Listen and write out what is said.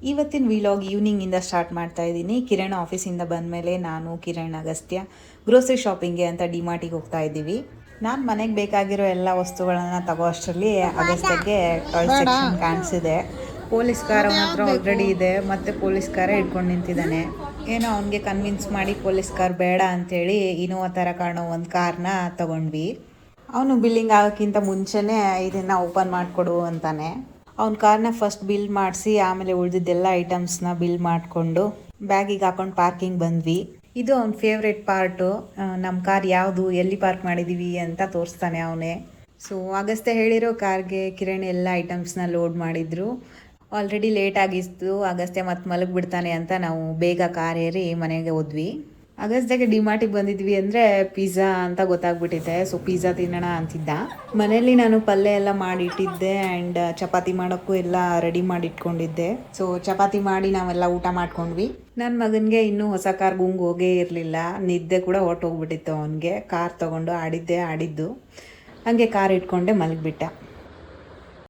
ಇವತ್ತಿನ vlog ಈವ್ನಿಂಗಿಂದ start ಮಾಡ್ತಾ ಇದ್ದೀನಿ. ಕಿರಣ್ ಆಫೀಸಿಂದ ಬಂದಮೇಲೆ ನಾನು, ಕಿರಣ್, ಅಗಸ್ತ್ಯ ಗ್ರೋಸರಿ ಶಾಪಿಂಗ್ಗೆ ಅಂತ ಡಿಮಾರ್ಟಿಗೆ ಹೋಗ್ತಾ ಇದ್ದೀವಿ. ನಾನು ಮನೆಗೆ ಬೇಕಾಗಿರೋ ಎಲ್ಲ ವಸ್ತುಗಳನ್ನು ತಗೋ ಅಷ್ಟರಲ್ಲಿ ಅಗಸ್ತ್ಯಕ್ಕೆ ಟಾಯ್ ಸೆಕ್ಷನ್ ಕಾಣಿಸಿದೆ. ಪೊಲೀಸ್ ಕಾರ್ ಅವನ ಹತ್ರ ಆಲ್ರೆಡಿ ಇದೆ, ಮತ್ತು ಪೊಲೀಸ್ ಕಾರೇ ಇಟ್ಕೊಂಡು ನಿಂತಿದ್ದಾನೆ. ಏನೋ ಅವನಿಗೆ ಕನ್ವಿನ್ಸ್ ಮಾಡಿ ಪೊಲೀಸ್ ಕಾರ್ ಬೇಡ ಅಂಥೇಳಿ ಇನೋವಾ ಥರ ಕಾಣೋ ಒಂದು ಕಾರ್ನ ತೊಗೊಂಡ್ವಿ. ಅವನು ಬಿಲ್ಲಿಂಗ್ ಆಗೋಕ್ಕಿಂತ ಮುಂಚೆನೇ ಇದನ್ನು ಓಪನ್ ಮಾಡಿಕೊಡು ಅಂತಾನೆ. ಅವ್ನ ಕಾರ್ನ ಫಸ್ಟ್ ಬಿಲ್ ಮಾಡಿಸಿ ಆಮೇಲೆ ಉಳಿದಿದ್ದೆಲ್ಲ ಐಟಮ್ಸ್ನ ಬಿಲ್ ಮಾಡಿಕೊಂಡು ಬ್ಯಾಗಿಗೆ ಹಾಕೊಂಡು ಪಾರ್ಕಿಂಗ್ ಬಂದ್ವಿ. ಇದು ಅವ್ನ ಫೇವ್ರೆಟ್ ಪಾರ್ಟು. ನಮ್ಮ ಕಾರ್ ಯಾವುದು, ಎಲ್ಲಿ ಪಾರ್ಕ್ ಮಾಡಿದ್ದೀವಿ ಅಂತ ತೋರಿಸ್ತಾನೆ ಅವನೇ. ಸೊ ಅಗಸ್ತ್ಯ ಹೇಳಿರೋ ಕಾರ್ಗೆ ಕಿರಣ್ ಎಲ್ಲ ಐಟಮ್ಸ್ನ ಲೋಡ್ ಮಾಡಿದ್ರು. ಆಲ್ರೆಡಿ ಲೇಟ್ ಆಗಿತ್ತು, ಅಗಸ್ತ್ಯ ಮತ್ತೆ ಮಲಗಿಬಿಡ್ತಾನೆ ಅಂತ ನಾವು ಬೇಗ ಕಾರ್ ಏರಿ ಮನೆಗೆ ಹೋದ್ವಿ. ಅಗಸ್ತ್ಯಗೆ ಡಿಮಾರ್ಟಿಗೆ ಬಂದಿದ್ವಿ ಅಂದರೆ ಪಿಜ್ಜಾ ಅಂತ ಗೊತ್ತಾಗ್ಬಿಟ್ಟಿದೆ. ಸೊ ಪಿಜ್ಜಾ ತಿನ್ನೋಣ ಅಂತಿದ್ದ. ಮನೆಯಲ್ಲಿ ನಾನು ಪಲ್ಯ ಎಲ್ಲ ಮಾಡಿ ಇಟ್ಟಿದ್ದೆ ಆ್ಯಂಡ್ ಚಪಾತಿ ಮಾಡೋಕ್ಕೂ ಎಲ್ಲ ರೆಡಿ ಮಾಡಿ ಇಟ್ಕೊಂಡಿದ್ದೆ. ಸೊ ಚಪಾತಿ ಮಾಡಿ ನಾವೆಲ್ಲ ಊಟ ಮಾಡ್ಕೊಂಡ್ವಿ. ನನ್ನ ಮಗನಿಗೆ ಇನ್ನೂ ಹೊಸ ಕಾರ್ ಗುಂಗ್ ಹೋಗೇ ಇರಲಿಲ್ಲ, ನಿದ್ದೆ ಕೂಡ ಹೊರಟೋಗ್ಬಿಟ್ಟಿತ್ತು ಅವನಿಗೆ. ಕಾರ್ ತೊಗೊಂಡು ಆಡಿದ್ದು ಹಾಗೆ ಕಾರ್ ಇಟ್ಕೊಂಡೆ ಮಲಗಿಬಿಟ್ಟ.